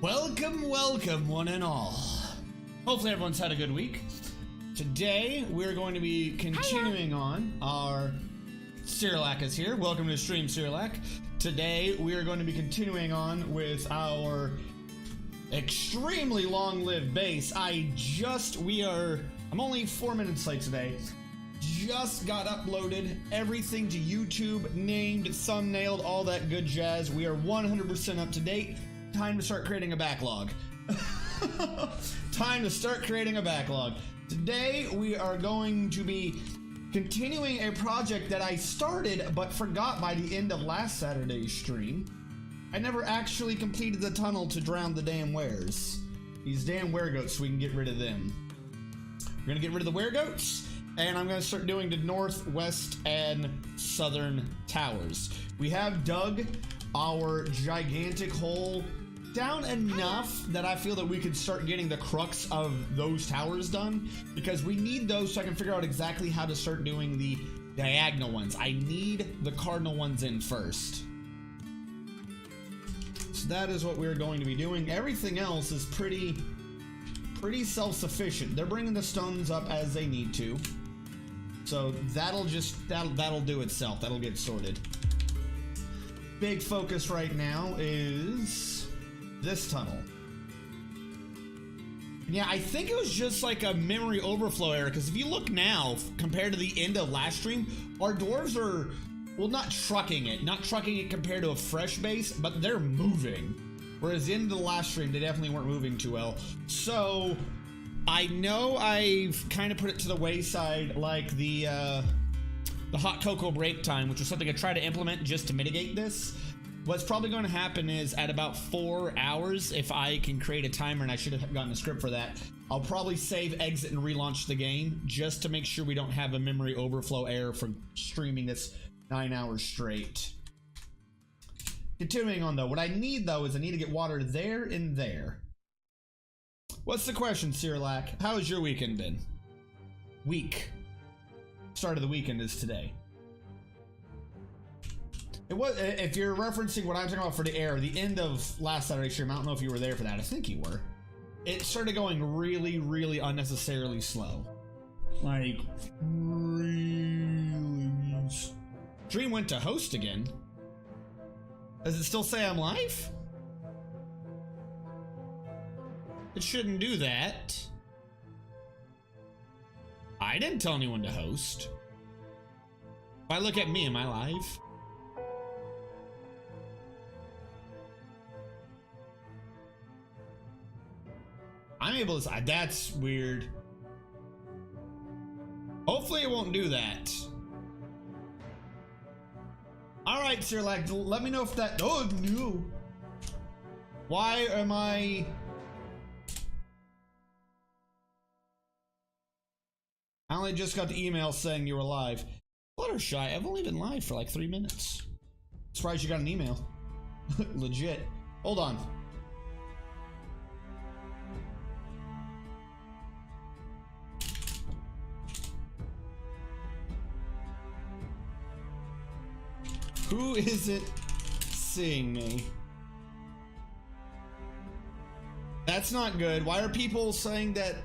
Welcome, welcome, one and all. Hopefully everyone's had a good week. Today, we're going to be continuing on our... Cyrilak is here. Welcome to the stream, Cyrilak. Today, we are going to be continuing on with our extremely long-lived base. I'm only 4 minutes late today. Just got uploaded, everything to YouTube, named, thumbnailed, all that good jazz. We are 100% up to date. Time to start creating a backlog. Time to start creating a backlog. Today, we are going to be continuing a project that I started but forgot by the end of last Saturday's stream. I never actually completed the tunnel to drown the damn weres. These damn weregoats, so we can get rid of them. We're gonna get rid of the weregoats, and I'm gonna start doing the northwest and southern towers. We have dug our gigantic hole down enough that I feel that we could start getting the crux of those towers done, because we need those so I can figure out exactly how to start doing the diagonal ones. I need the cardinal ones in first. So that is what we're going to be doing. Everything else is pretty self-sufficient. They're bringing the stones up as they need to. So that'll do itself. That'll get sorted. Big focus right now is this tunnel. Yeah, I think it was just like a memory overflow error, because if you look now compared to the end of last stream, our dwarves are, well, not trucking it compared to a fresh base, but they're moving. Whereas the end of the last stream, they definitely weren't moving too well. So I know I've kind of put it to the wayside, like the hot cocoa break time, which was something I tried to implement just to mitigate this. What's probably going to happen is at about 4 hours, if I can create a timer, and I should have gotten a script for that, I'll probably save, exit, and relaunch the game just to make sure we don't have a memory overflow error from streaming this 9 hours straight. Continuing on though, what I need though is I need to get water there and there. What's the question, Cyrilak? How has your weekend been? Week. Start of the weekend is today. It was, if you're referencing what I'm talking about for the error, the end of last Saturday stream, I don't know if you were there for that. I think you were. It started going really, really unnecessarily slow. Like, really. Dream went to host again. Does it still say I'm live? It shouldn't do that. I didn't tell anyone to host. If I look at me, am I live? I'm able to, that's weird. Hopefully it won't do that. Alright, Cyrilak, let me know if that, oh no. Why am I only just got the email saying you were live. Fluttershy, I've only been live for like 3 minutes. Surprised you got an email. Legit. Hold on. Who isn't seeing me? That's not good. Why are people saying that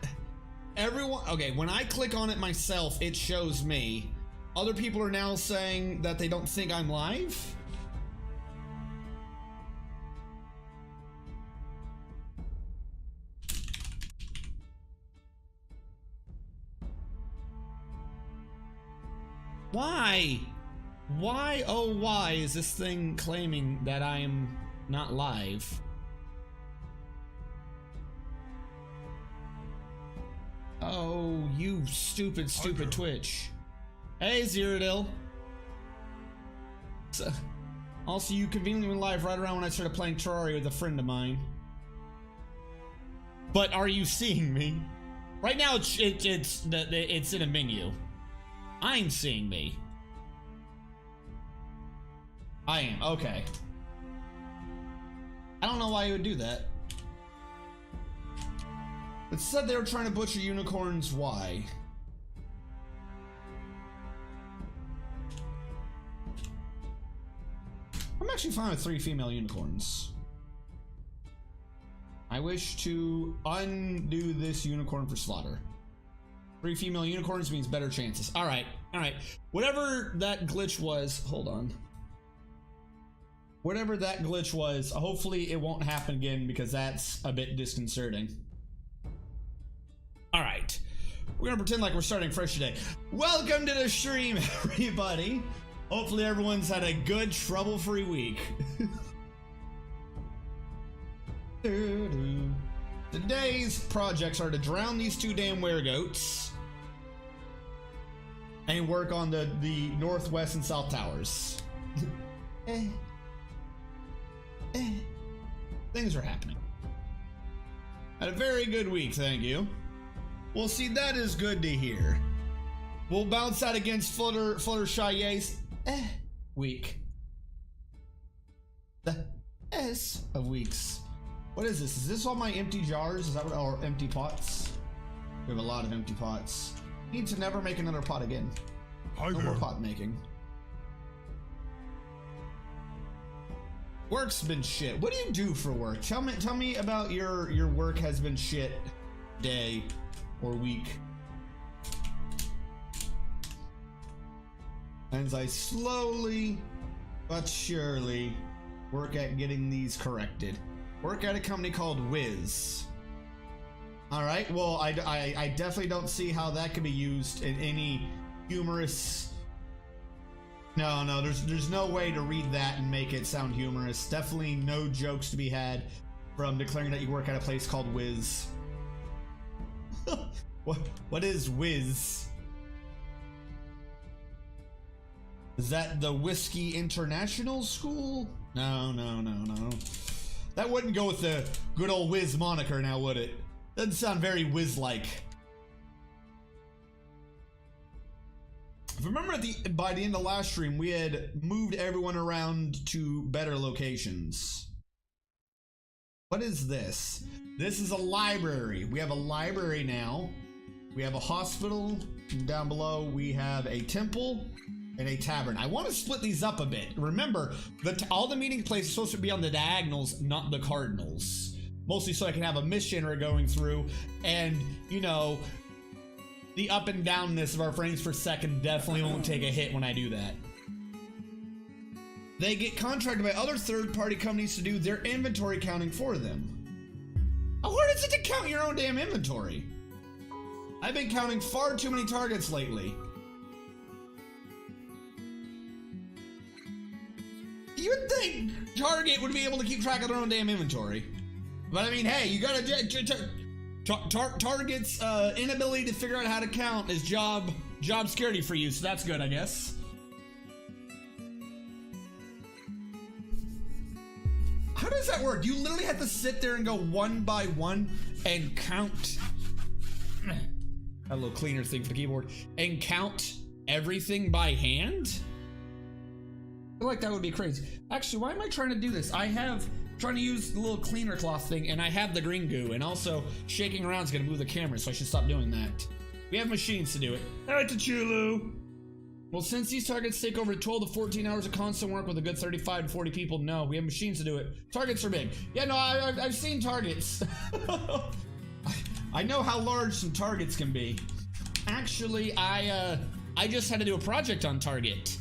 everyone... Okay, when I click on it myself, it shows me. Other people are now saying that they don't think I'm live? Why? Why, oh why is this thing claiming that I am not live? Oh, you stupid Twitch. Hey, Zerodil. So, also, you conveniently went live right around when I started playing Terraria with a friend of mine. But are you seeing me? Right now, it's in a menu. I'm seeing me. I am, okay. I don't know why you would do that. It said they were trying to butcher unicorns, why? I'm actually fine with 3 female unicorns. I wish to undo this unicorn for slaughter. 3 female unicorns means better chances. All right. Whatever that glitch was, hold on. Whatever that glitch was, hopefully it won't happen again because that's a bit disconcerting. All right. We're gonna pretend like we're starting fresh today. Welcome to the stream, everybody. Hopefully everyone's had a good, trouble-free week. Today's projects are to drown these 2 damn weregoats and work on the northwest and south towers. Things are happening. Had a very good week, thank you. Well, see, that is good to hear. We'll bounce out against Fluttershy's week. The S of weeks. What is this? Is this all my empty jars? Is that what, or empty pots? We have a lot of empty pots. Need to never make another pot again. No more pot making. Work's been shit. What do you do for work? Tell me about your work has been shit day or week. As I slowly but surely work at getting these corrected. Work at a company called Wiz. All right, well, I definitely don't see how that could be used in any humorous. No, there's no way to read that and make it sound humorous. Definitely no jokes to be had from declaring that you work at a place called Wiz. What is Wiz? Is that the Whiskey International School? No. That wouldn't go with the good old Wiz moniker now, would it? Doesn't sound very Wiz-like. If I remember by the end of last stream, we had moved everyone around to better locations. What is this? This is a library. We have a library now. We have a hospital. Down below, we have a temple and a tavern. I want to split these up a bit. Remember, all the meeting places are supposed to be on the diagonals, not the cardinals. Mostly so I can have a mission generator going through, and, you know, the up and downness of our frames per second definitely won't take a hit when I do that. They get contracted by other third-party companies to do their inventory counting for them. How hard is it to count your own damn inventory? I've been counting far too many targets lately. You would think Target would be able to keep track of their own damn inventory. But I mean, hey, you gotta... Target's inability to figure out how to count is job security for you, so that's good, I guess. How does that work? You literally have to sit there and go one by one and count. A little cleaner thing for the keyboard. And count everything by hand? I feel like that would be crazy. Actually, why am I trying to do this? Trying to use the little cleaner cloth thing, and I have the green goo, and also shaking around is going to move the camera, so I should stop doing that. We have machines to do it. Alright, Chulu. Well, since these targets take over 12 to 14 hours of constant work with a good 35 to 40 people, no, we have machines to do it. Targets are big. Yeah, no, I've seen targets. I know how large some targets can be. Actually, I just had to do a project on Target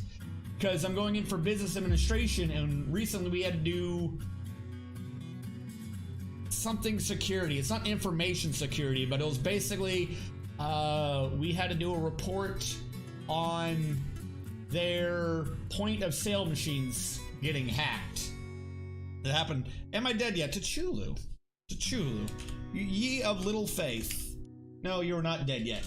because I'm going in for business administration, and recently we had to do something security. It's not information security, but it was basically we had to do a report on their point of sale machines getting hacked. It happened. Am I dead yet? T'Chulu. Ye of little faith. No, you're not dead yet.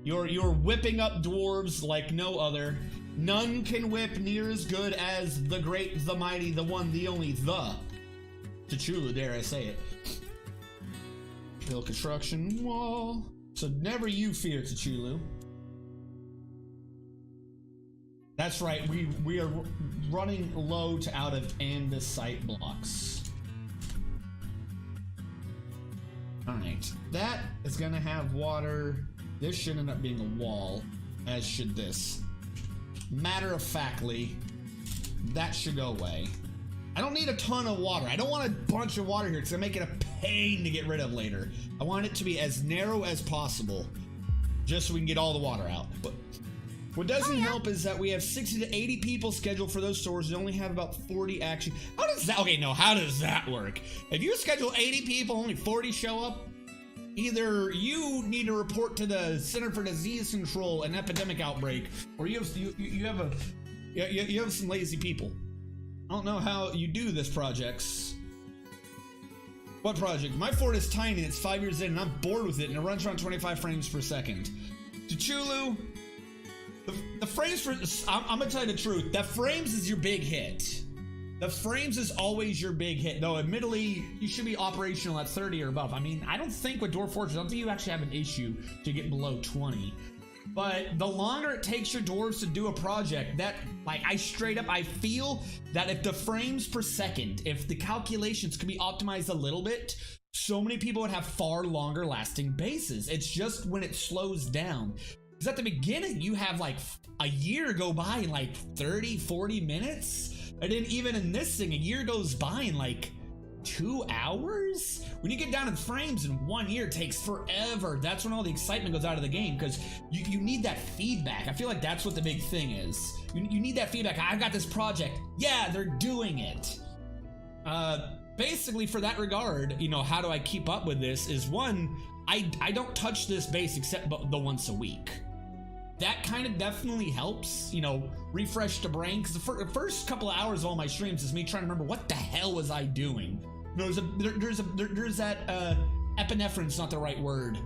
You're whipping up dwarves like no other. None can whip near as good as the great, the mighty, the one, the only, the T'Chulu, dare I say it. Build construction wall. So never you fear, T'Chulu. That's right, we are running low to out of andesite blocks. Alright, that is gonna have water. This should end up being a wall, as should this. Matter of factly, that should go away. I don't need a ton of water. I don't want a bunch of water here because I make it a pain to get rid of later. I want it to be as narrow as possible just so we can get all the water out. But what doesn't help is that we have 60 to 80 people scheduled for those stores. We only have about 40 actually. How does that, okay, no, how does that work? If you schedule 80 people, only 40 show up, either you need to report to the Center for Disease Control an epidemic outbreak, or you have some lazy people. I don't know how you do this projects. What project? My fort is tiny, it's 5 years in, and I'm bored with it, and it runs around 25 frames per second. Chulu, the frames for, I'm gonna tell you the truth, the frames is your big hit. The frames is always your big hit, though admittedly, you should be operational at 30 or above. I mean, I don't think with Dwarf Fortress, I don't think you actually have an issue to get below 20. But the longer it takes your dwarves to do a project, that, like, I feel that if the frames per second, if the calculations could be optimized a little bit, so many people would have far longer lasting bases. It's just when it slows down. Because at the beginning, you have like a year go by in like 30, 40 minutes. And then even in this thing, a year goes by in like 2 hours? When you get down in frames in 1 year, it takes forever. That's when all the excitement goes out of the game, because you need that feedback. I feel like that's what the big thing is. You need that feedback. I've got this project. Yeah, they're doing it. Basically, for that regard, you know, how do I keep up with this is, one, I don't touch this base except the once a week. That kind of definitely helps, you know, refresh the brain, because the first couple of hours of all my streams is me trying to remember what the hell was I doing. There's that epinephrine's not the right word.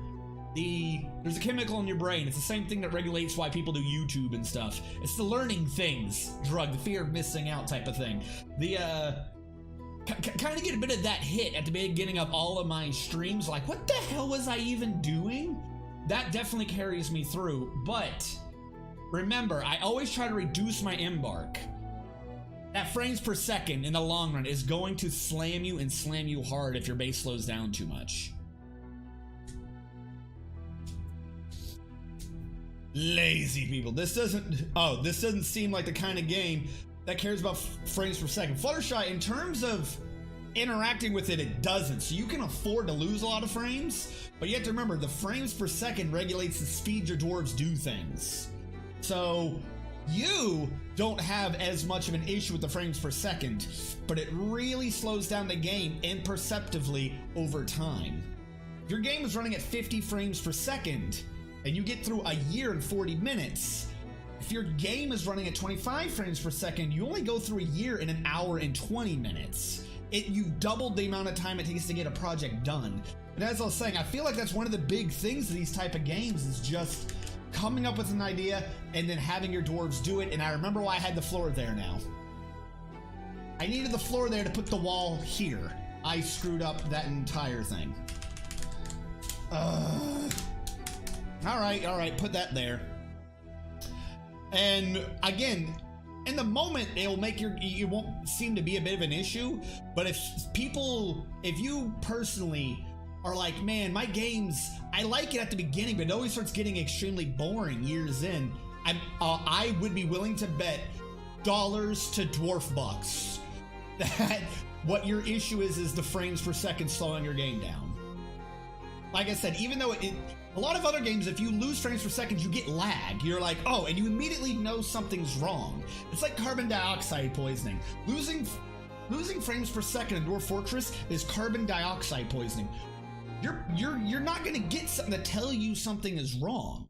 There's a chemical in your brain. It's the same thing that regulates why people do YouTube and stuff. It's the learning things drug, the fear of missing out type of thing. Kind of get a bit of that hit at the beginning of all of my streams, like what the hell was I even doing? That definitely carries me through, but remember, I always try to reduce my embark. That frames per second in the long run is going to slam you and slam you hard if your base slows down too much. Lazy people. This doesn't seem like the kind of game that cares about frames per second. Fluttershy, in terms of interacting with it, it doesn't. So you can afford to lose a lot of frames, but you have to remember the frames per second regulates the speed your dwarves do things. So you don't have as much of an issue with the frames per second, but it really slows down the game imperceptibly over time. If your game is running at 50 frames per second and you get through a year in 40 minutes, if your game is running at 25 frames per second, you only go through a year in 1 hour and 20 minutes. You've doubled the amount of time it takes to get a project done. And as I was saying, I feel like that's one of the big things of these type of games is just coming up with an idea and then having your dwarves do it. And I remember why I had the floor there now. I needed the floor there to put the wall here. I screwed up that entire thing. All right, put that there. And again, in the moment, it'll make it won't seem to be a bit of an issue, but if you personally are like, man, my games, I like it at the beginning, but it always starts getting extremely boring years in, I would be willing to bet dollars to dwarf bucks that what your issue is the frames per second slowing your game down. Like I said, even though a lot of other games, if you lose frames per second, you get lag. You're like, oh, and you immediately know something's wrong. It's like carbon dioxide poisoning. Losing frames per second in Dwarf Fortress is carbon dioxide poisoning. You're not gonna get something to tell you something is wrong.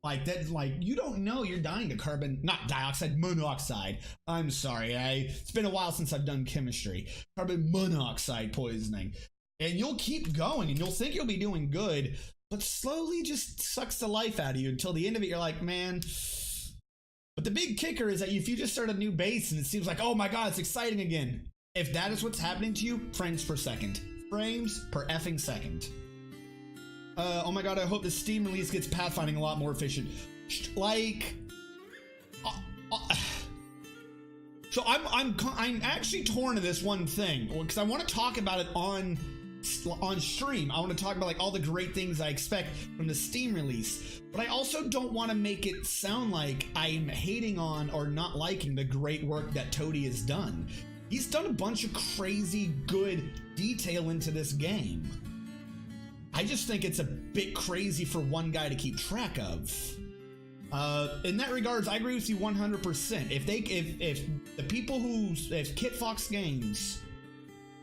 Like that, like you don't know you're dying to not dioxide, monoxide. I'm sorry, it's been a while since I've done chemistry. Carbon monoxide poisoning. And you'll keep going and you'll think you'll be doing good, but slowly just sucks the life out of you until the end of it. You're like, man. But the big kicker is that if you just start a new base and it seems like, oh my god, it's exciting again. If that is what's happening to you, frames per second. Frames per effing second. Oh my god, I hope the Steam release gets pathfinding a lot more efficient. Like, so I'm actually torn to this one thing because I want to talk about it on stream. I want to talk about like all the great things I expect from the Steam release, but I also don't want to make it sound like I'm hating on or not liking the great work that Toady has done. He's done a bunch of crazy good detail into this game. I just think it's a bit crazy for one guy to keep track of. In that regards, I agree with you 100%. If the people if Kit Fox Games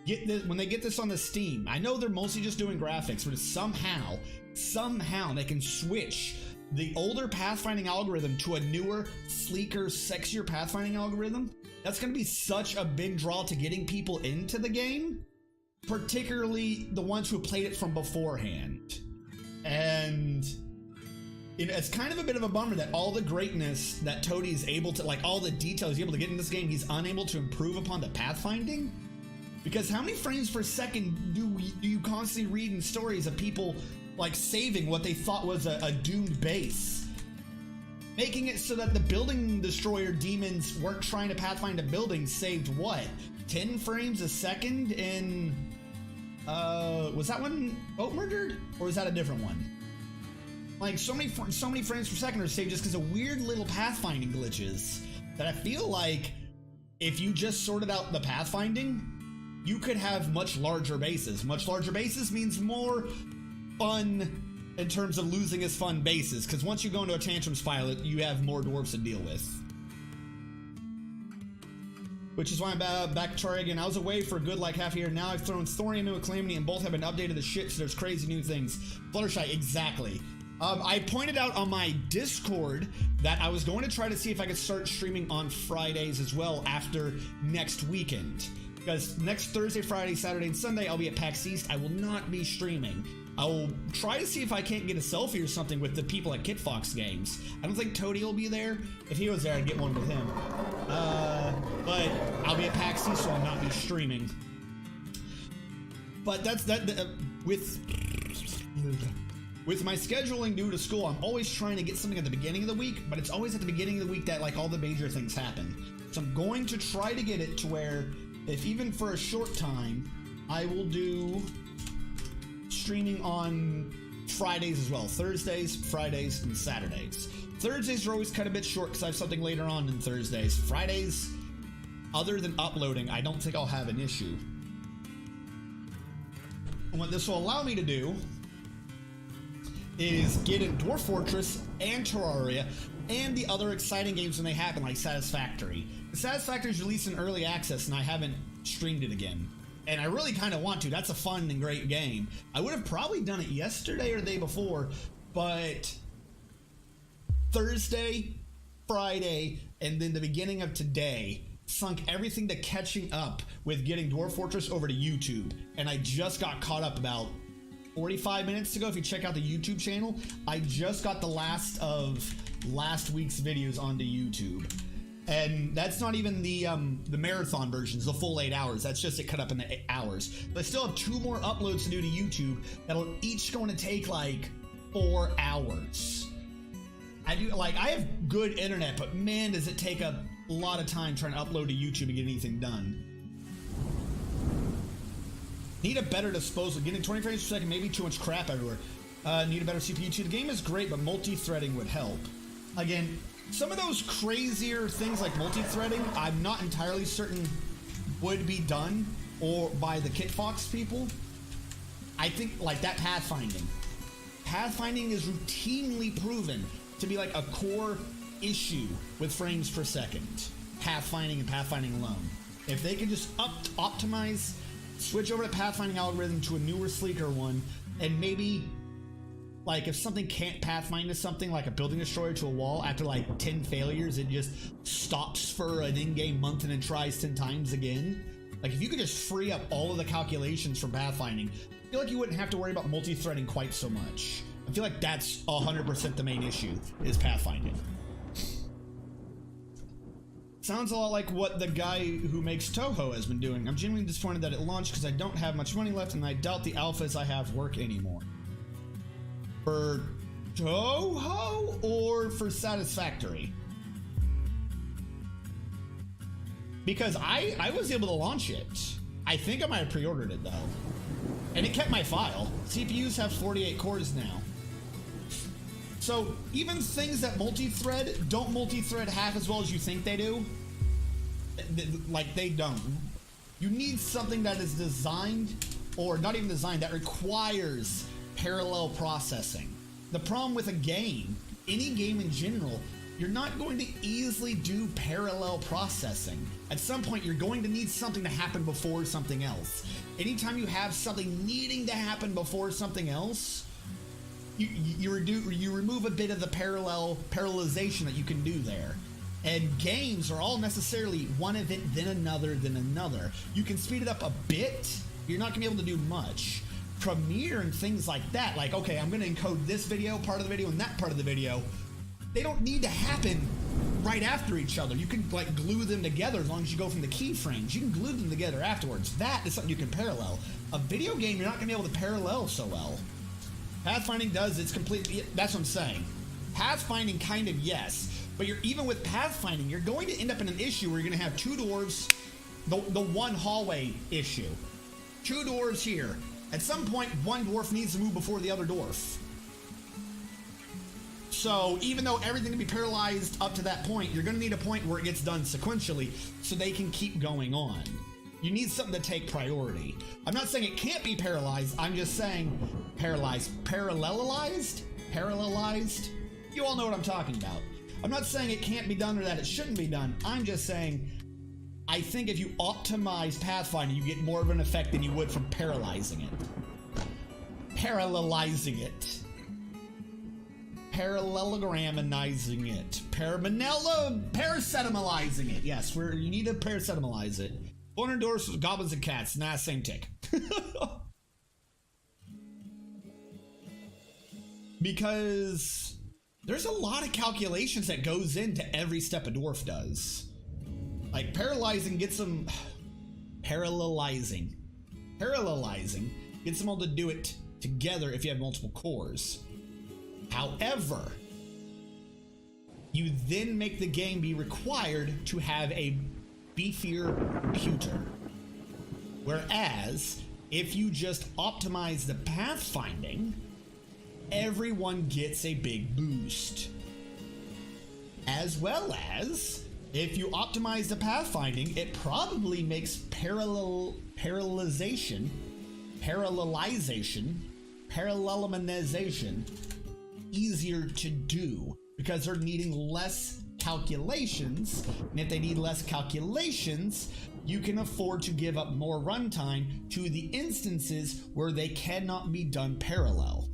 get this, when they get this on the Steam, I know they're mostly just doing graphics, but somehow they can switch the older pathfinding algorithm to a newer, sleeker, sexier pathfinding algorithm. That's going to be such a big draw to getting people into the game, particularly the ones who played it from beforehand. And it's kind of a bit of a bummer that all the greatness that Toady is able to, like all the details he's able to get in this game, he's unable to improve upon the pathfinding. Because how many frames per second do you constantly read in stories of people like saving what they thought was a doomed base? Making it so that the building destroyer demons weren't trying to pathfind a building saved what? 10 frames a second in, was that one boat murdered? Or was that a different one? Like so many frames per second are saved just because of weird little pathfinding glitches that I feel like if you just sorted out the pathfinding, you could have much larger bases. Much larger bases means more fun in terms of losing as fun bases, because once you go into a tantrums file, you have more dwarves to deal with. Which is why I'm back to try again. I was away for a good like half a year. Now I've thrown Thorium into a Calamity and both have been updated to shit, so there's crazy new things. Fluttershy, exactly. I pointed out on my Discord that I was going to try to see if I could start streaming on Fridays as well after next weekend. Because next Thursday, Friday, Saturday, and Sunday, I'll be at PAX East. I will not be streaming. I will try to see if I can't get a selfie or something with the people at Kit Fox Games. I don't think Toady will be there. If he was there, I'd get one with him. But I'll be at PAX East, so I'll not be streaming. But that's that. With my scheduling due to school, I'm always trying to get something at the beginning of the week, but it's always at the beginning of the week that like all the major things happen. So I'm going to try to get it to where, if even for a short time, I will do streaming on Fridays as well. Thursdays, Fridays, and Saturdays. Thursdays are always cut a bit short because I have something later on than Thursdays. Fridays, other than uploading, I don't think I'll have an issue. And what this will allow me to do is get in Dwarf Fortress and Terraria and the other exciting games when they happen, like Satisfactory. Satisfactory is released in early access and I haven't streamed it again. And I really kind of want to. That's a fun and great game. I would have probably done it yesterday or the day before, but Thursday, Friday, and then the beginning of today sunk everything to catching up with getting Dwarf Fortress over to YouTube. And I just got caught up about 45 minutes ago. If you check out the YouTube channel, I just got the last of last week's videos onto YouTube. And that's not even the marathon versions, the full 8 hours. That's just it cut up in the 8 hours. But I still have 2 more uploads to do to YouTube that'll each going to take like 4 hours. I have good internet, but man, does it take a lot of time trying to upload to YouTube and get anything done. Need a better disposal. Getting 20 frames per second, maybe too much crap everywhere. Need a better CPU too. The game is great, but multi-threading would help. Again, some of those crazier things like multi-threading, I'm not entirely certain would be done or by the Kit Fox people. I think like that pathfinding. Pathfinding is routinely proven to be like a core issue with frames per second. Pathfinding and pathfinding alone. If they can just optimize, switch over the pathfinding algorithm to a newer, sleeker one, and maybe like if something can't pathfind to something like a building destroyer to a wall after like 10 failures, it just stops for an in-game month and then tries 10 times again. Like if you could just free up all of the calculations from pathfinding, I feel like you wouldn't have to worry about multi-threading quite so much. I feel like that's 100% the main issue, is pathfinding. Sounds a lot like what the guy who makes Toho has been doing. I'm genuinely disappointed that it launched because I don't have much money left and I doubt the alphas I have work anymore. For Toho or for Satisfactory? Because I was able to launch it. I think I might have pre-ordered it though. And it kept my file. CPUs have 48 cores now. So even things that multi-thread don't multi-thread half as well as you think they do. Like they don't. You need something that is designed, or not even designed, that requires parallel processing. The problem with a game, any game in general, you're not going to easily do parallel processing. At some point, you're going to need something to happen before something else. Anytime you have something needing to happen before something else, you remove a bit of the parallelization that you can do there. And games are all necessarily one event, then another, then another. You can speed it up a bit. You're not gonna be able to do much. Premiere and things like that, like, okay, I'm gonna encode this video, part of the video, and that part of the video. They don't need to happen right after each other. You can like glue them together as long as you go from the keyframes. You can glue them together afterwards. That is something you can parallel. A video game, you're not gonna be able to parallel so well. Pathfinding does, it's completely, that's what I'm saying. Pathfinding kind of, yes. But even with pathfinding, you're going to end up in an issue where you're going to have two dwarves, the one hallway issue. Two dwarves here. At some point, one dwarf needs to move before the other dwarf. So even though everything can be paralyzed up to that point, you're going to need a point where it gets done sequentially so they can keep going on. You need something to take priority. I'm not saying it can't be paralyzed. I'm just saying paralyzed. Parallelized? Parallelized? You all know what I'm talking about. I'm not saying it can't be done or that it shouldn't be done. I'm just saying I think if you optimize pathfinding, you get more of an effect than you would from paralyzing it. Parallelizing it. Parallelograminizing it. Paracetamolizing it. Yes, you need to paracetamolize it. 400 doors with goblins and cats. Nah, same tick. Because there's a lot of calculations that goes into every step a dwarf does. Like paralyzing gets them... Parallelizing gets them all to do it together if you have multiple cores. However, you then make the game be required to have a beefier computer. Whereas, if you just optimize the pathfinding, everyone gets a big boost. As well as, if you optimize the pathfinding, it probably makes parallelization easier to do because they're needing less calculations, and if they need less calculations, you can afford to give up more runtime to the instances where they cannot be done parallel.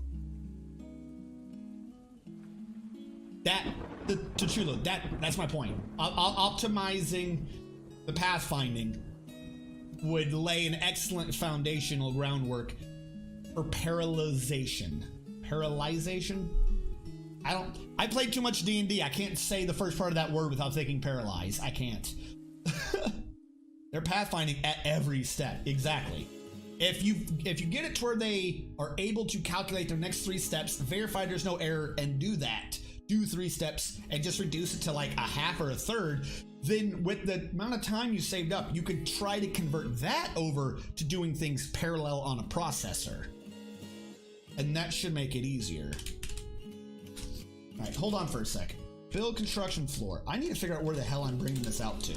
That's my point. Optimizing the pathfinding would lay an excellent foundational groundwork for parallelization. Parallelization? I played too much D&D. I can't say the first part of that word without thinking paralyze. I can't. They're pathfinding at every step. Exactly. If you get it to where they are able to calculate their next 3 steps, verify there's no error, and do 3 steps, and just reduce it to like a half or a third, then with the amount of time you saved up, you could try to convert that over to doing things parallel on a processor. And that should make it easier. All right, hold on for a second. Build construction floor. I need to figure out where the hell I'm bringing this out to.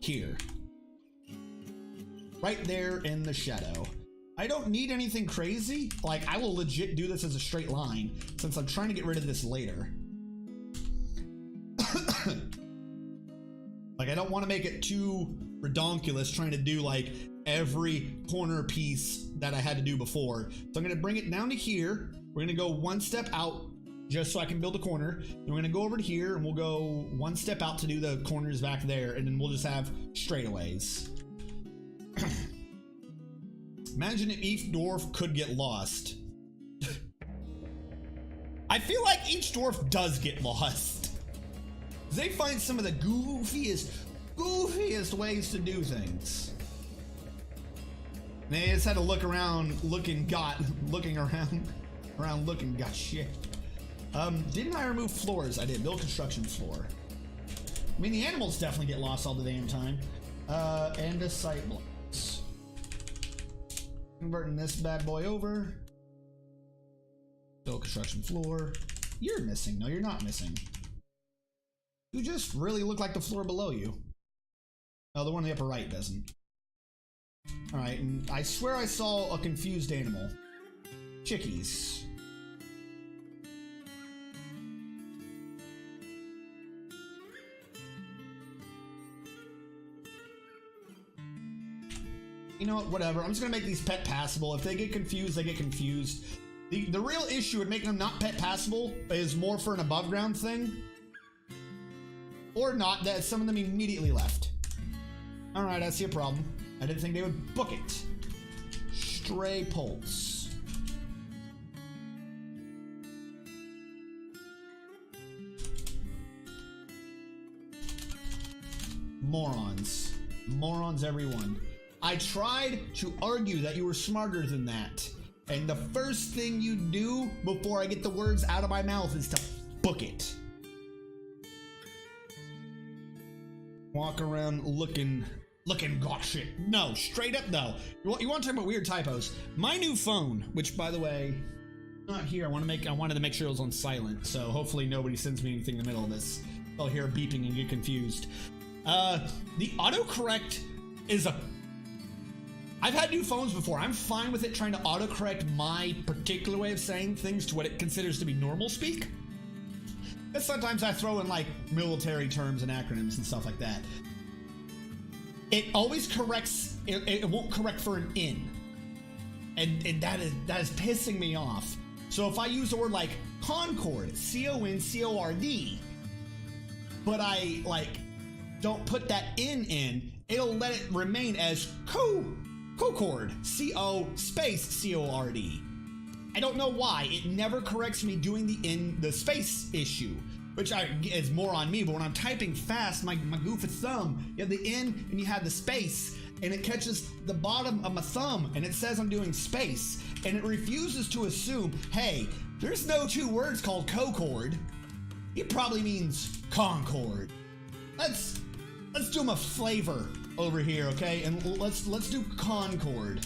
Here. Right there in the shadow. I don't need anything crazy. Like, I will legit do this as a straight line since I'm trying to get rid of this later. Like, I don't want to make it too redonkulous trying to do like every corner piece that I had to do before. So I'm going to bring it down to here. We're going to go 1 step out just so I can build a corner. Then we're going to go over to here and we'll go 1 step out to do the corners back there. And then we'll just have straightaways. Imagine if each dwarf could get lost. I feel like each dwarf does get lost. They find some of the goofiest ways to do things. They just had to look around, got shit. Didn't I remove floors? I did. Build construction floor. I mean, the animals definitely get lost all the damn time. And a site blocks. Converting this bad boy over. Build construction floor. You're missing. No, you're not missing. You just really look like the floor below you. Oh, the one on the upper right doesn't. Alright, and I swear I saw a confused animal. Chickies. You know what, whatever. I'm just gonna make these pet passable. If they get confused, they get confused. The real issue with making them not pet passable is more for an above ground thing. Or not, that some of them immediately left. Alright, I see a problem. I didn't think they would book it. Stray pulse. Morons. Morons, everyone. I tried to argue that you were smarter than that. And the first thing you do before I get the words out of my mouth is to book it. Walk around looking got shit. No, straight up no. You want to talk about weird typos? My new phone, which by the way, not here. I wanted to make sure it was on silent, so hopefully nobody sends me anything in the middle of this. I'll hear beeping and get confused. The autocorrect is a... I've had new phones before. I'm fine with it trying to autocorrect my particular way of saying things to what it considers to be normal speak. And sometimes I throw in like military terms and acronyms and stuff like that. It always corrects, it won't correct for an in. And that is pissing me off. So if I use a word like Concord, C-O-N-C-O-R-D, but I like don't put that in, it'll let it remain as Concord, C-O space C-O-R-D. I don't know why. It never corrects me doing the space issue, which is more on me, but when I'm typing fast, my goofy thumb, you have the in and you have the space, and it catches the bottom of my thumb, and it says I'm doing space, and it refuses to assume, hey, there's no two words called Concord. He probably means Concord. Let's do him a flavor over here, okay? And let's do Concord.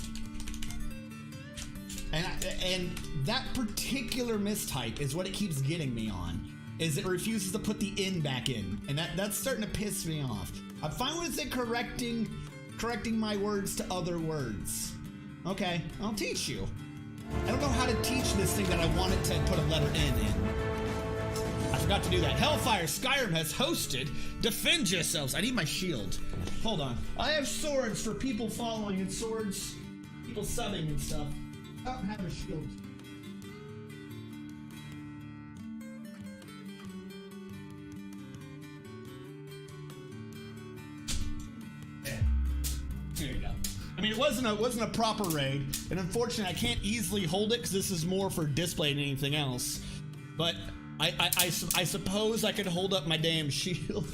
And that particular mistype is what it keeps getting me on, is it refuses to put the in back in, and that's starting to piss me off. I'm fine with it correcting my words to other words. Okay, I'll teach you. I don't know how to teach this thing that I wanted to put a letter N in. I forgot to do that. Hellfire Skyrim has hosted Defend Yourselves. I need my shield. Hold on. I have swords for people following and swords, people subbing and stuff. I don't have a shield. There you go. I mean, it wasn't a proper raid, and unfortunately, I can't easily hold it because this is more for display than anything else. But I suppose I could hold up my damn shield.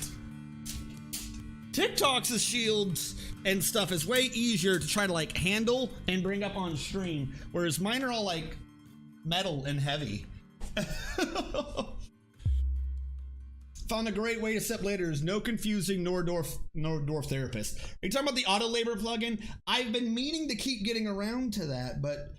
TikTok's shields and stuff is way easier to try to like handle and bring up on stream, whereas mine are all like metal and heavy. Found a great way to set laders. No confusing nor dwarf therapist. Are you talking about the auto labor plugin? I've been meaning to keep getting around to that, but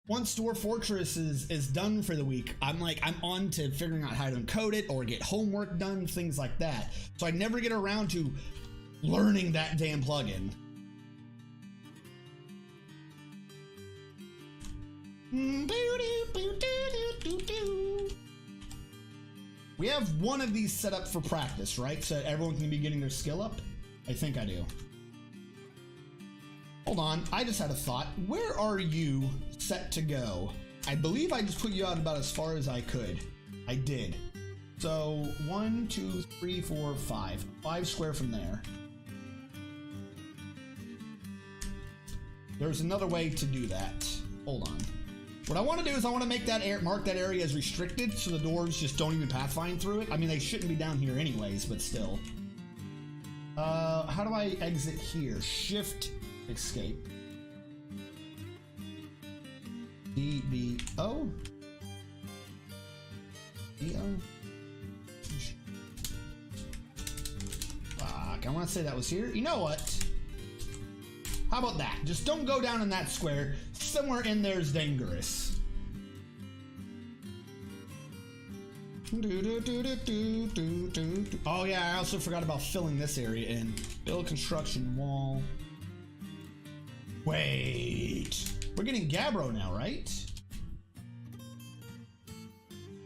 once Dwarf Fortress is done for the week, I'm on to figuring out how to encode it or get homework done, things like that. So I never get around to learning that damn plugin. We have one of these set up for practice, right? So everyone can be getting their skill up? I think I do. Hold on, I just had a thought. Where are you set to go? I believe I just put you out about as far as I could. I did. So 1, 2, 3, 4, 5. 5 square from there. There's another way to do that. Hold on. What I want to do is I want to make that mark that area as restricted so the dwarves just don't even pathfind through it. I mean, they shouldn't be down here anyways, but still. How do I exit here? Shift, escape. D-B-O. D-O. Fuck, I want to say that was here. You know what? How about that? Just don't go down in that square. Somewhere in there's dangerous. Oh yeah, I also forgot about filling this area in. Build construction wall. Wait. We're getting Gabbro now, right?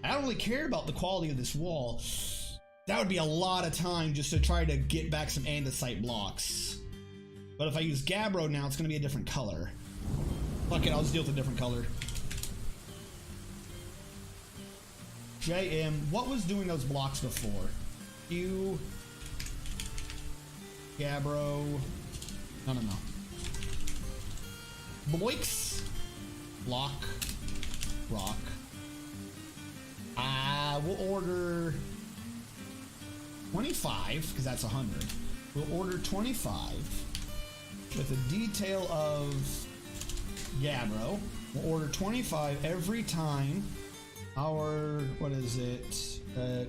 I don't really care about the quality of this wall. That would be a lot of time just to try to get back some andesite blocks. But if I use Gabbro now, it's going to be a different color. Fuck it, I'll just deal with a different color. JM, what was doing those blocks before? Q, Gabbro, no. Bloix, block, rock. We'll order 25, because that's 100. We'll order 25 with a detail of Gabbro. We'll order 25 every time our, what is it,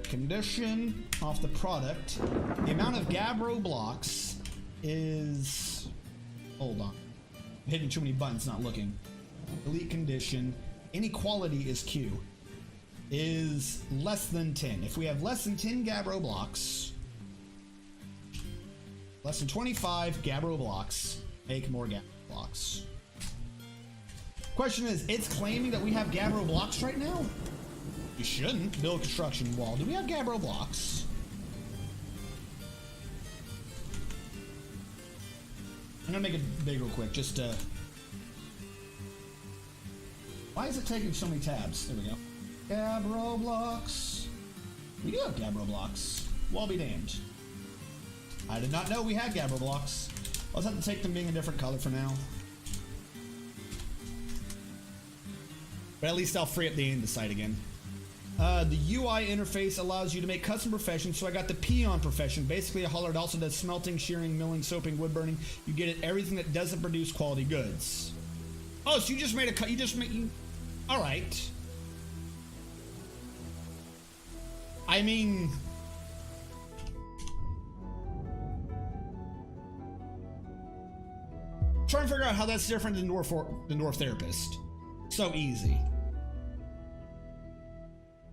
condition off the product. The amount of Gabbro blocks is, hold on, I'm hitting too many buttons, not looking. Delete condition, inequality is Q, is less than 10. If we have less than 10 Gabbro blocks, less than 25 Gabbro blocks, make more Gabbro blocks. Question is, it's claiming that we have Gabbro blocks right now? We shouldn't. Build construction wall. Do we have Gabbro blocks? I'm gonna make it big real quick, just to... Why is it taking so many tabs? There we go. Gabbro blocks. We do have Gabbro blocks. Well be damned. I did not know we had Gabbro blocks. I'll just have to take them being a different color for now. But at least I'll free up the andesite again. The UI interface allows you to make custom professions, so I got the peon profession. Basically a hauler that also does smelting, shearing, milling, soaping, wood burning. You get it, everything that doesn't produce quality goods. Oh, so you just made a cut, you just made, you... Alright. I mean... Trying to figure out how that's different than Dwarf Therapist. So easy.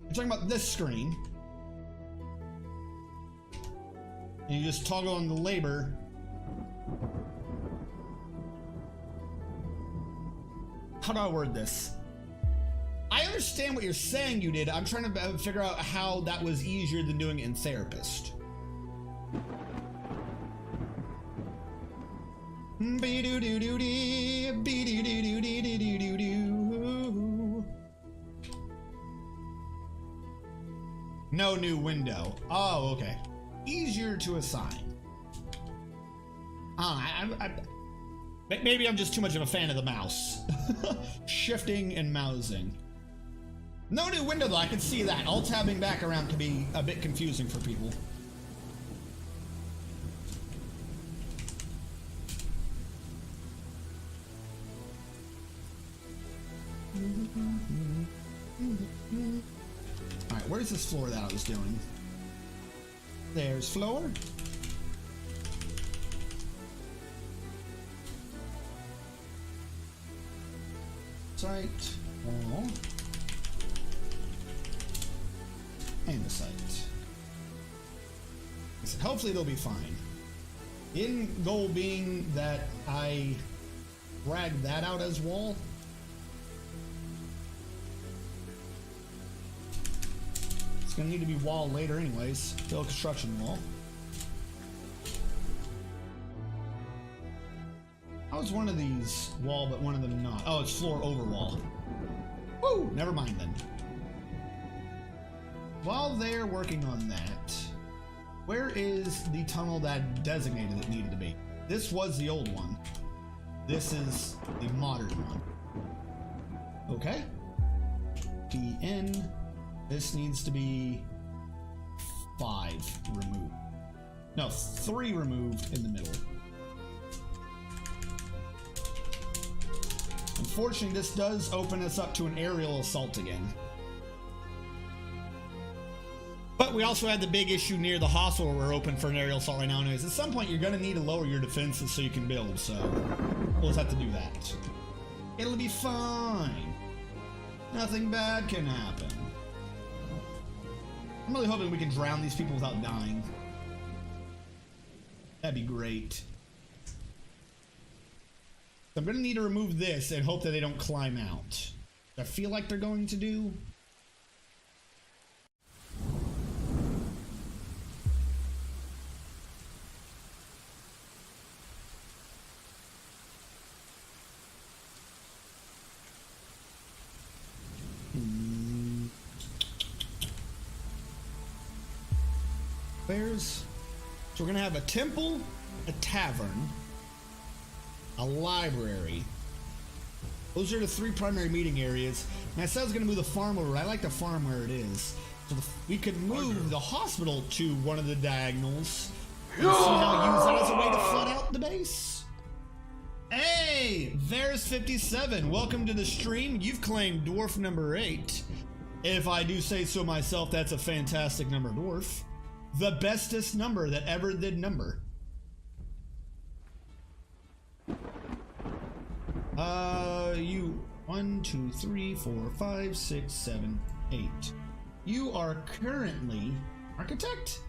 I'm talking about this screen. And you just toggle on the labor. How do I word this? I understand what you're saying you did. I'm trying to figure out how that was easier than doing it in Therapist. No new window. Oh, okay. Easier to assign. Maybe I'm just too much of a fan of the mouse. Shifting and mousing. No new window though, I can see that. Alt tabbing back around can be a bit confusing for people. Alright, where's this floor that I was doing? There's floor. Site, wall, and the site. Hopefully they'll be fine. End goal being that I drag that out as wall. It's gonna need to be wall later anyways. Build construction wall. How is one of these wall but one of them not? Oh, it's floor over wall. Woo! Never mind then. While they're working on that, where is the tunnel that designated it needed to be? This was the old one. This is the modern one. Okay. PN. This needs to be 5 removed. No, 3 removed in the middle. Unfortunately, this does open us up to an aerial assault again. But we also had the big issue near the hostel where we're open for an aerial assault right now anyways. At some point, you're going to need to lower your defenses so you can build, so we'll just have to do that. It'll be fine. Nothing bad can happen. I'm really hoping we can drown these people without dying. That'd be great. I'm gonna need to remove this and hope that they don't climb out. I feel like they're going to do. So we're gonna have a temple, a tavern, a library. Those are the 3 primary meeting areas. And I said I was gonna move the farm over. I like the farm where it is. So we could move the hospital to one of the diagonals and see how we use that as a way to flood out the base. Hey, there's 57. Welcome to the stream. You've claimed dwarf number 8. If I do say so myself, that's a fantastic number, dwarf. The bestest number that ever did number. You 1, 2, 3, 4, 5, 6, 7, 8. You are currently architect?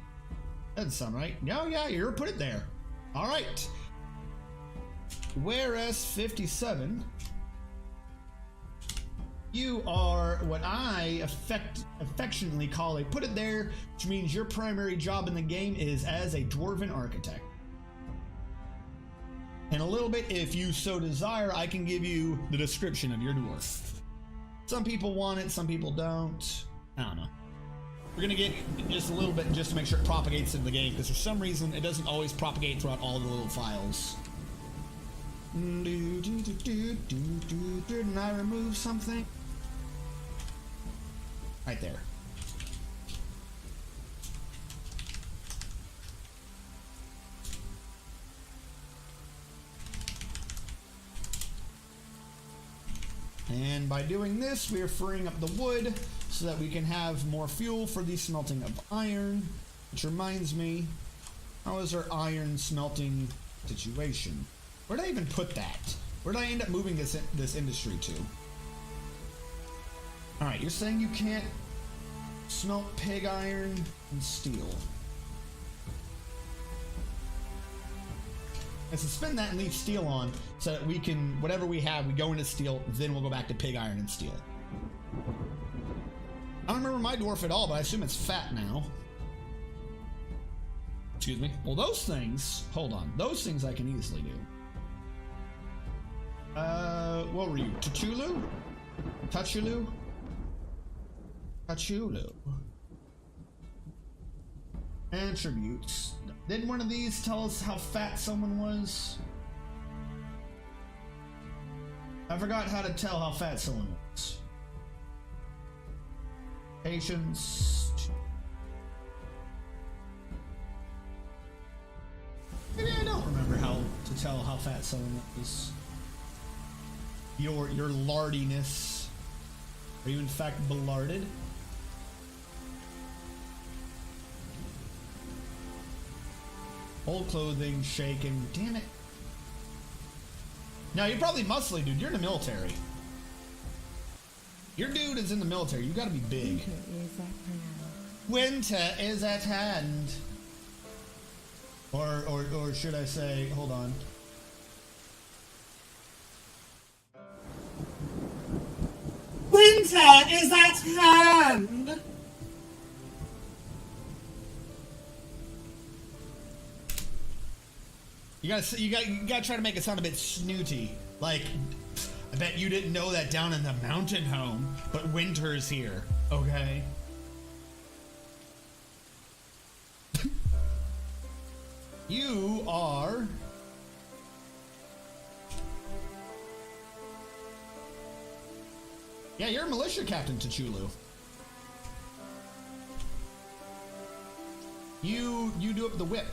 Doesn't sound right. No, yeah, you're put it there. All right. Whereas 57, you are what I affectionately call a put it there, which means your primary job in the game is as a dwarven architect. And a little bit, if you so desire, I can give you the description of your dwarf. Some people want it, some people don't. I don't know. We're gonna get just a little bit just to make sure it propagates in the game, because for some reason it doesn't always propagate throughout all the little files. Didn't I remove something? Right there. And by doing this, we are freeing up the wood so that we can have more fuel for the smelting of iron. Which reminds me, how is our iron smelting situation? Where did I even put that? Where did I end up moving this industry to? Alright, you're saying you can't smelt pig iron and steel. And suspend that and leave steel on so that we can, whatever we have, we go into steel, then we'll go back to pig iron and steel. I don't remember my dwarf at all, but I assume it's fat now. Excuse me. Well, those things, hold on. Those things I can easily do. What were you? Tuchulu? Tuchulu? Tuchulu. Attributes. Didn't one of these tell us how fat someone was? I forgot how to tell how fat someone was. Patience. Maybe I don't remember how to tell how fat someone was. Your lardiness. Are you in fact belarded? Old clothing, shaken. Damn it. No, you're probably muscly, dude. You're in the military. Your dude is in the military. You gotta be big. Winter is at hand. Or should I say, hold on. Winter is at hand. You gotta try to make it sound a bit snooty. Like, I bet you didn't know that down in the mountain home, but winter's here, okay? You are... Yeah, you're a militia captain, Tuchulu. You do up the whip.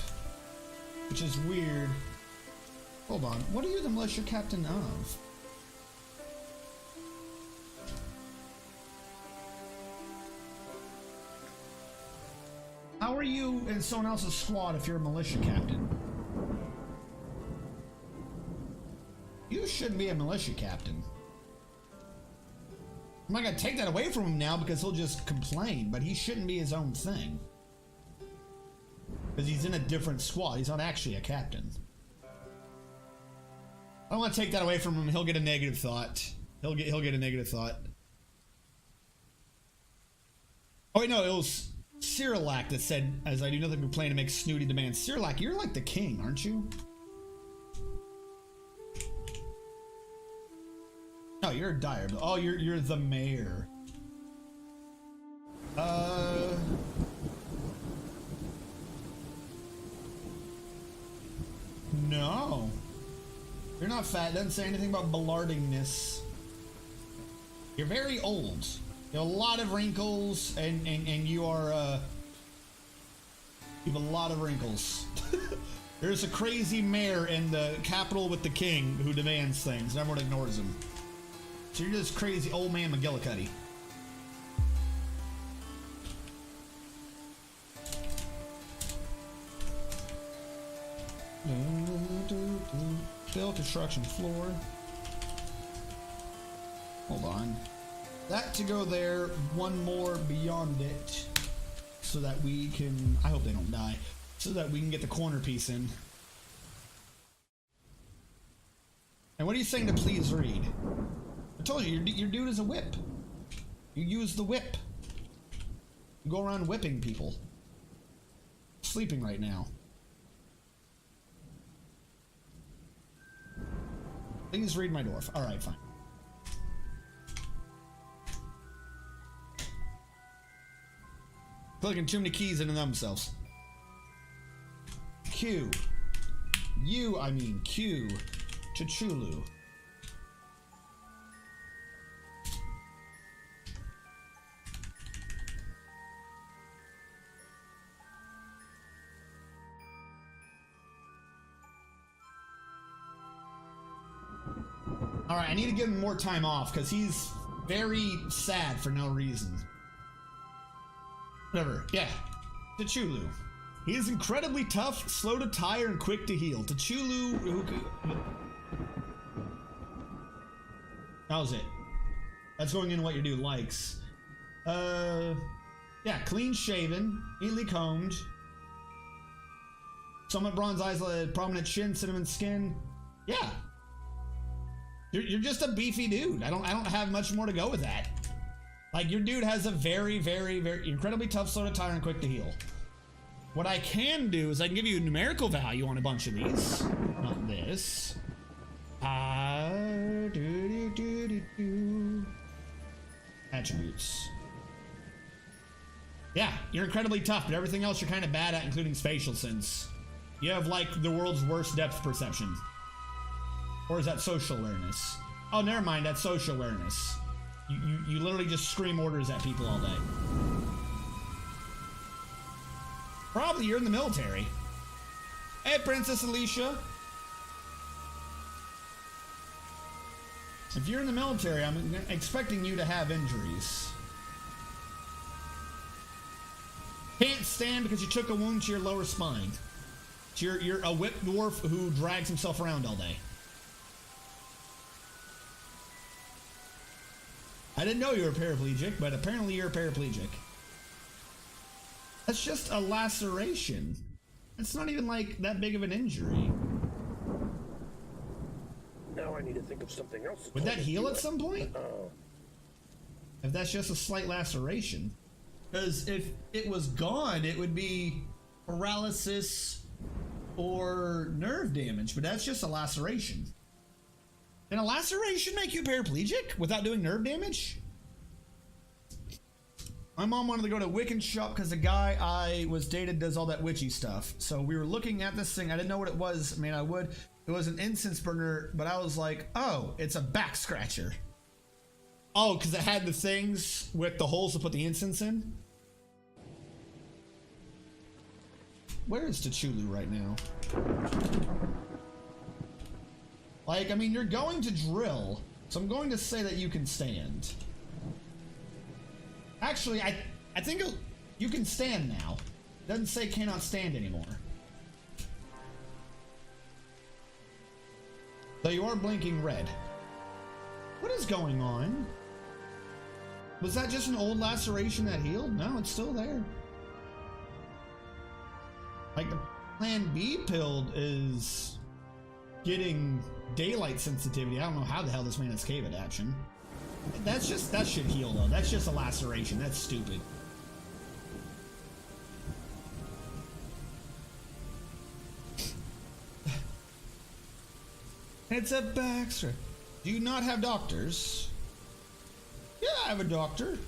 Which is weird. Hold on. What are you the militia captain of? How are you in someone else's squad if you're a militia captain? You shouldn't be a militia captain. I'm not gonna take that away from him now because he'll just complain, but he shouldn't be his own thing. Because he's in a different squad. He's not actually a captain. I don't want to take that away from him. He'll get a negative thought. He'll get a negative thought. Oh wait, no, it was Cyrillac that said, as I do nothing but plan to make snooty demands. Cyrillac, you're like the king, aren't you? No, you're a dire. Oh, you're the mayor. No. You're not fat. Doesn't say anything about ballardingness. You're very old. You have a lot of wrinkles, and you are, you have a lot of wrinkles. There's a crazy mayor in the capital with the king who demands things, and everyone ignores him. So you're just crazy old man McGillicuddy. Build construction floor. Hold on. That to go there, one more beyond it, so that we can, I hope they don't die, so that we can get the corner piece in. And what are you saying to please read? I told you, your dude is a whip. You use the whip. You go around whipping people. Sleeping right now. Please read my dwarf. Alright, fine. Clicking too many keys into themselves. Q. I mean Q. Chichulu. Alright, I need to give him more time off because he's very sad for no reason. Whatever, yeah. Tachulu. He is incredibly tough, slow to tire, and quick to heal. Tachulu, who... How's it? That's going into what your dude likes. Yeah, clean shaven, neatly combed. Somewhat bronze eyes, prominent chin, cinnamon skin. Yeah. You're just a beefy dude. I don't have much more to go with that. Like, your dude has a very, very, very incredibly tough, slow to tire, and quick to heal. What I can do is I can give you a numerical value on a bunch of these. Not this. Attributes. Yeah, you're incredibly tough, but everything else you're kind of bad at, including spatial sense. You have, like, the world's worst depth perception. Or is that social awareness? Oh, never mind, that's social awareness. You literally just scream orders at people all day. Probably you're in the military. Hey, Princess Alicia. If you're in the military, I'm expecting you to have injuries. Can't stand because you took a wound to your lower spine. So you're a whip dwarf who drags himself around all day. I didn't know you were paraplegic, but apparently you're paraplegic. That's just a laceration. It's not even like that big of an injury. Now I need to think of something else. Would that heal at some point? If that's just a slight laceration. Because if it was gone, it would be paralysis or nerve damage, but that's just a laceration. Can a laceration make you paraplegic without doing nerve damage? My mom wanted to go to Wiccan shop because the guy I was dated does all that witchy stuff. So we were looking at this thing. I didn't know what it was. I mean, I would. It was an incense burner, but I was like, oh, it's a back scratcher. Oh, because it had the things with the holes to put the incense in? Where is Tachulu right now? Like, I mean, you're going to drill, so I'm going to say that you can stand. Actually, I think you can stand now. It doesn't say cannot stand anymore. Though you are blinking red. What is going on? Was that just an old laceration that healed? No, it's still there. Like the Plan B build is getting daylight sensitivity. I don't know how the hell this man has cave adaptation. That should heal though. That's just a laceration. That's stupid. It's a Baxter. Do you not have doctors? Yeah, I have a doctor.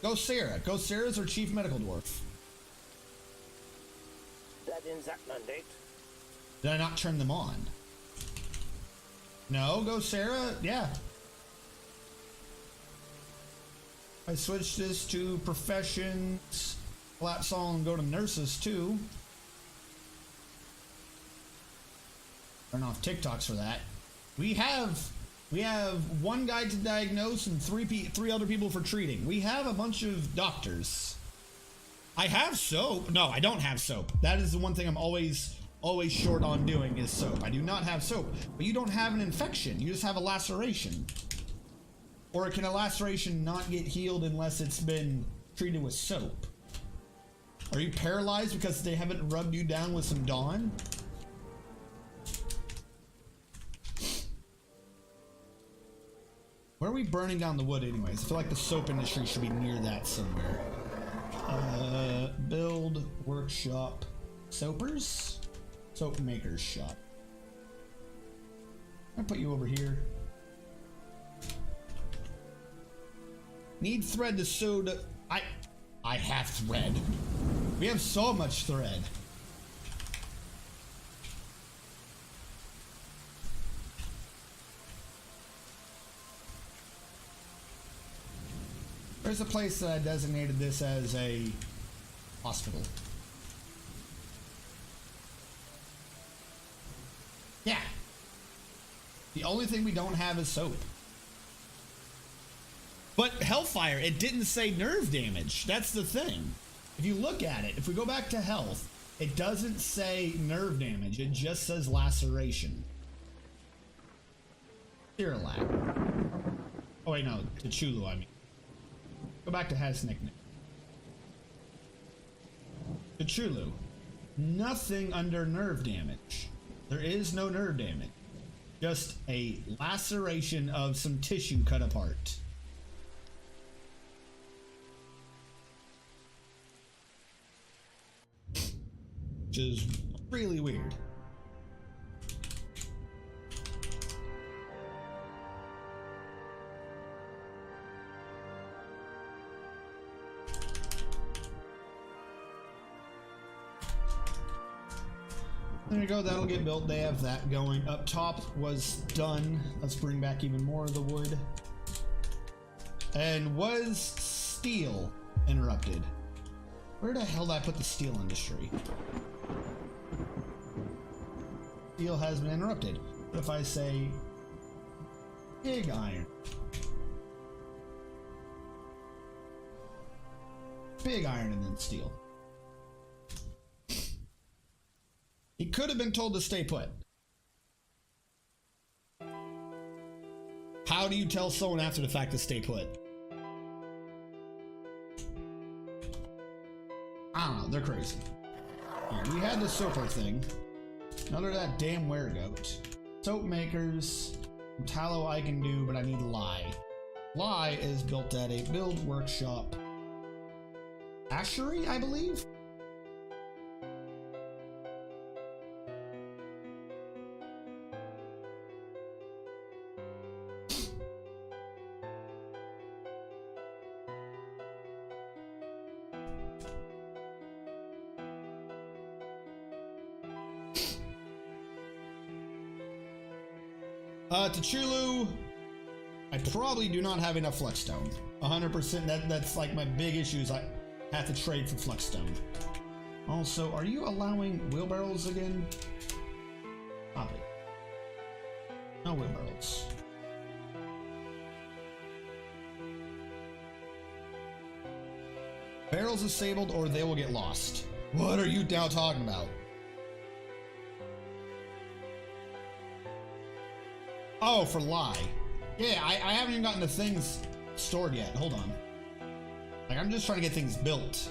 Go Sarah. Go Sarah's our chief medical dwarf. That ends that mandate. Did I not turn them on? No, go Sarah. Yeah. I switched this to professions. Collapse all and go to nurses too. Turn off TikToks for that. We have one guy to diagnose and three other people for treating. We have a bunch of doctors. I have soap. No, I don't have soap. That is the one thing I'm always short on doing is soap. I do not have soap. But you don't have an infection. You just have a laceration. Or can a laceration not get healed unless it's been treated with soap? Are you paralyzed because they haven't rubbed you down with some Dawn? Where are we burning down the wood anyways? I feel like the soap industry should be near that somewhere. Build, workshop, soapers? Soap maker's shop. I'll put you over here. Need thread to sew to... I have thread. We have so much thread. There's a place that I designated this as a hospital. Yeah. The only thing we don't have is soap. But Hellfire, it didn't say nerve damage. That's the thing. If you look at it, if we go back to health, it doesn't say nerve damage. It just says laceration. Sirlac. Oh wait, no, the Chulu, I mean. Go back to Hasnick. The Chulu. Nothing under nerve damage. There is no nerve damage. Just a laceration of some tissue cut apart. Which is really weird. There you go, that'll get built. They have that going. Up top was done. Let's bring back even more of the wood. And was steel interrupted? Where the hell did I put the steel industry? Steel has been interrupted. What if I say pig iron? Pig iron and then steel. He could have been told to stay put. How do you tell someone after the fact to stay put? I don't know, they're crazy. Here, we had the soaper thing. None of that damn weregoat. Soap makers. Tallow I can do, but I need lye. Lye is built at a build workshop. Ashery, I believe? T'Chulu, I probably do not have enough Flexstone. 100%, that's like my big issue is I have to trade for Flexstone. Also, are you allowing wheelbarrows again? Stop it. No wheelbarrows. Barrels disabled or they will get lost. What are you now talking about? Oh, for lye. Yeah, I haven't even gotten the things stored yet. Hold on. Like, I'm just trying to get things built.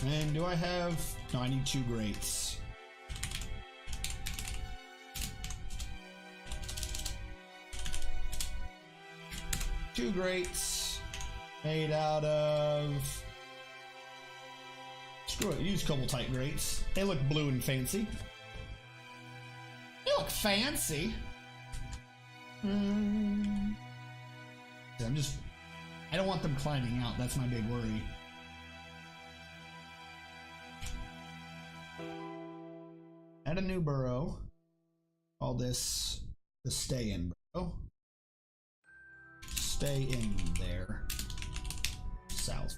And do I have... No, I need 2 grates. Two grates made out of... Screw it, use cobalt type grates. They look blue and fancy. They look fancy. I don't want them climbing out. That's my big worry. Add a new burrow. Call this the stay in burrow. Stay in there. South.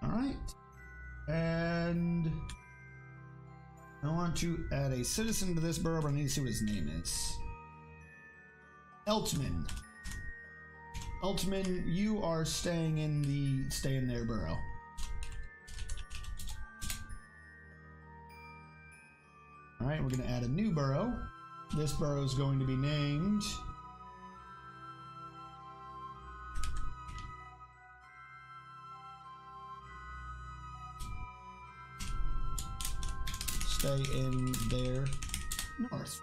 Alright. And I want to add a citizen to this burrow, but I need to see what his name is. Eltman. Eltman, you are staying in the stay in there burrow. Alright, we're going to add a new burrow. This burrow is going to be named... Stay in there north.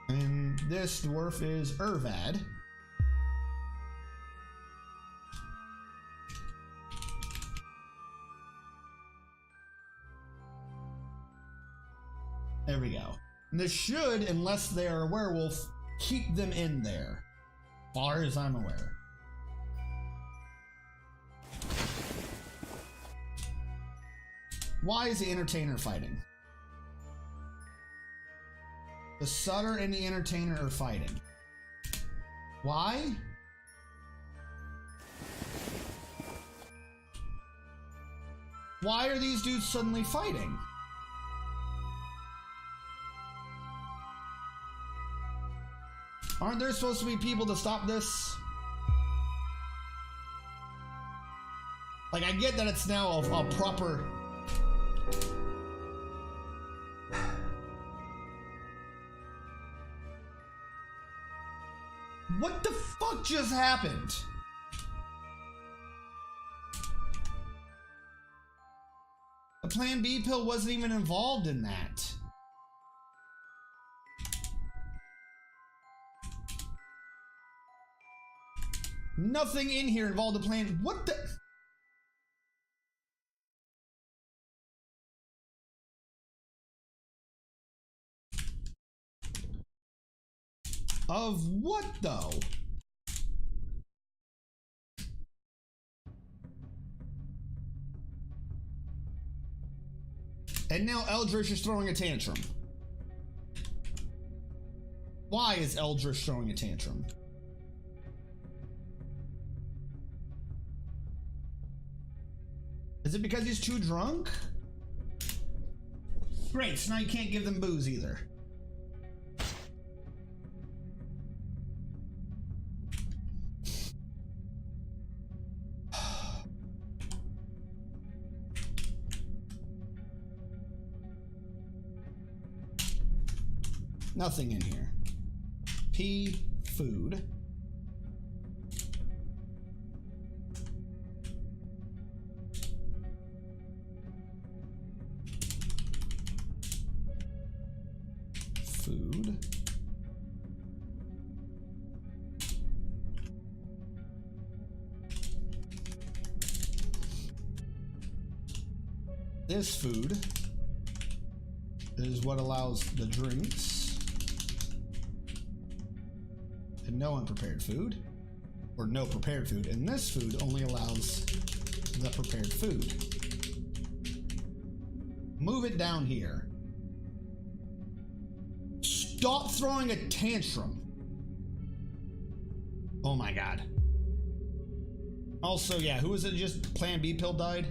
And this dwarf is Irvad. There we go. And this should, unless they are a werewolf, keep them in there. Far as I'm aware. Why is the entertainer fighting? The Sutter and the entertainer are fighting. Why? Why are these dudes suddenly fighting? Aren't there supposed to be people to stop this? Like, I get that it's now a proper... What the fuck just happened? The Plan B pill wasn't even involved in that. Nothing in here involved a plan. What the? Of what though? And now Eldritch is throwing a tantrum. Why is Eldritch throwing a tantrum? Is it because he's too drunk? Great, so now you can't give them booze either. Nothing in here. P, food. Food. This food is what allows the drinks. And no unprepared food, or no prepared food, and this food only allows the prepared food. Move it down here. Stop throwing a tantrum. Oh my god. Also, yeah, who was it just Plan B pill died?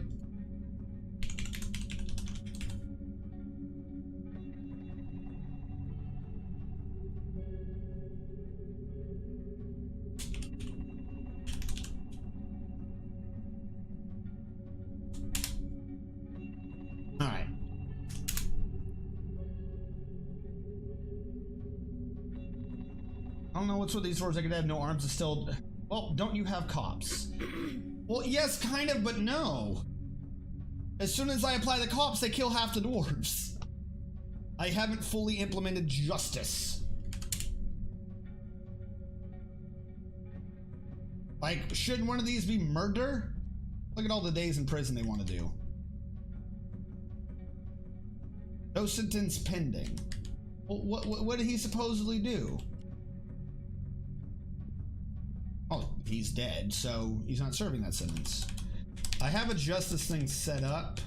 All right. I don't know what's with these dwarves. I could have no arms and still. Well, don't you have cops? Well, yes, kind of, but no. As soon as I apply the cops, they kill half the dwarves. I haven't fully implemented justice. Like, shouldn't one of these be murder? Look at all the days in prison they want to do. No sentence pending. Well, what did he supposedly do? Oh, he's dead, so he's not serving that sentence. I have a justice thing set up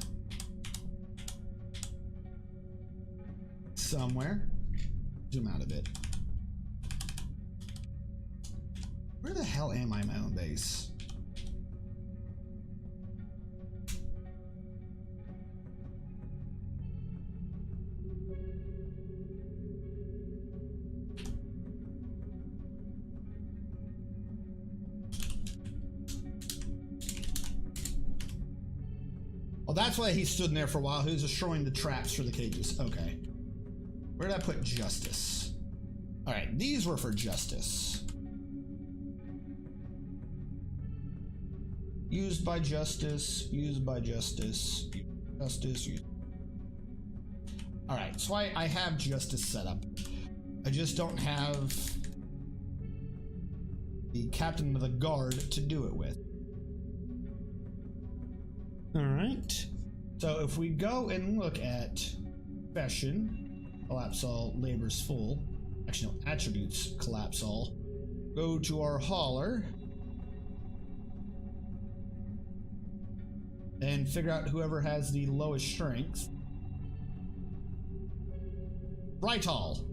somewhere. Zoom out a bit. Where the hell am I in my own base? Oh, that's why he stood in there for a while. He was destroying the traps for the cages. Okay. Where did I put justice? All right, these were for justice. Used by justice, used by justice, justice, used. All right, so I have justice set up. I just don't have the captain of the guard to do it with. All right, so if we go and look at profession, collapse all, labor's full. Actually, no, attributes, collapse all. Go to our hauler and figure out whoever has the lowest strength. Rytal.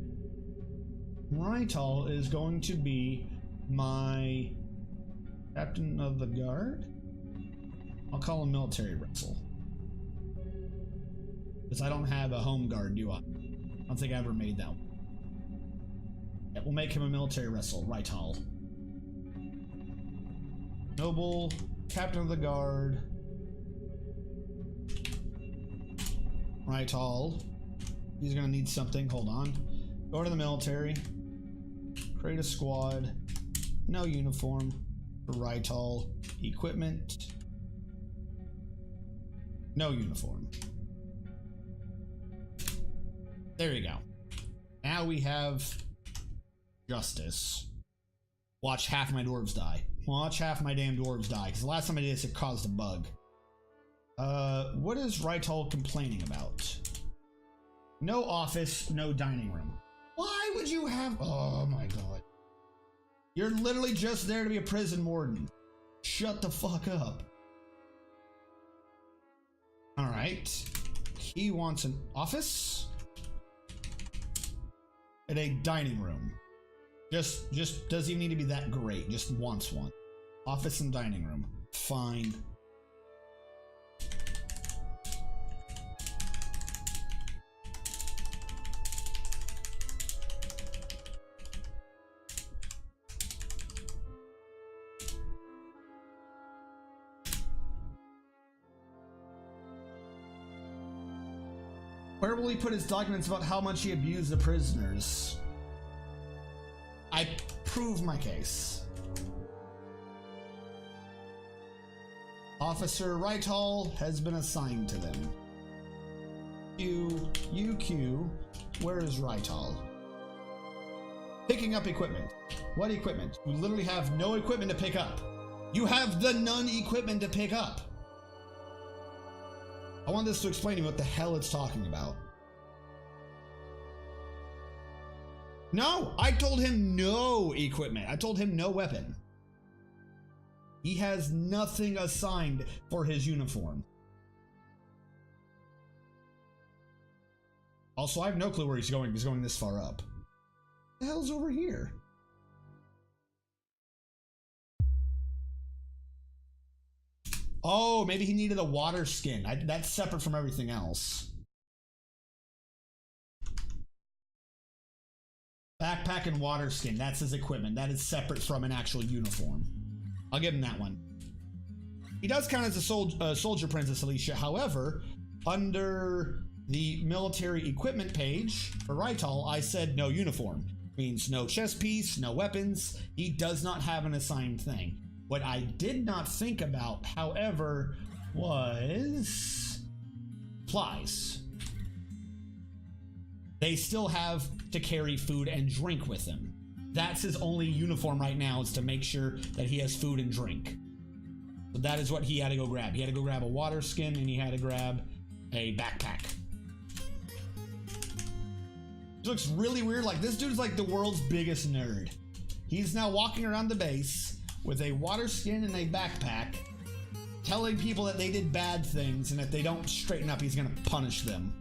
Rytal is going to be my captain of the guard. I'll call him military wrestle. Because I don't have a home guard, do I? I don't think I ever made that one. Yeah, we'll make him a military wrestle, Rytal. Noble, captain of the guard. Rytal. He's gonna need something, hold on. Go to the military. Create a squad. No uniform for Rytal. Equipment. No uniform. There you go. Now we have justice. Watch half my dwarves die. Watch half my damn dwarves die. Because the last time I did this, it caused a bug. What is Rytal complaining about? No office, no dining room. Why would you have... Oh my god. You're literally just there to be a prison warden. Shut the fuck up. Alright. He wants an office. And a dining room. Just doesn't even need to be that great. Just wants one. Office and dining room. Fine. Where will he put his documents about how much he abused the prisoners? I prove my case. Officer Rytal has been assigned to them. UQ, where is Rytal? Picking up equipment. What equipment? You literally have no equipment to pick up. You have the none equipment to pick up. I want this to explain to me what the hell it's talking about. No, I told him no equipment. I told him no weapon. He has nothing assigned for his uniform. Also, I have no clue where he's going. He's going this far up. What the hell's over here? Oh, maybe he needed a water skin. That's separate from everything else. Backpack and water skin. That's his equipment. That is separate from an actual uniform. I'll give him that one. He does count as a soldier, Princess Alicia. However, under the military equipment page for Rytal, I said no uniform. Means no chest piece, no weapons. He does not have an assigned thing. What I did not think about, however, was supplies. They still have to carry food and drink with him. That's his only uniform right now, is to make sure that he has food and drink. So that is what he had to go grab. He had to go grab a water skin and he had to grab a backpack. It looks really weird. Like, this dude's like the world's biggest nerd. He's now walking around the base with a water skin and a backpack, telling people that they did bad things and if they don't straighten up, he's gonna punish them.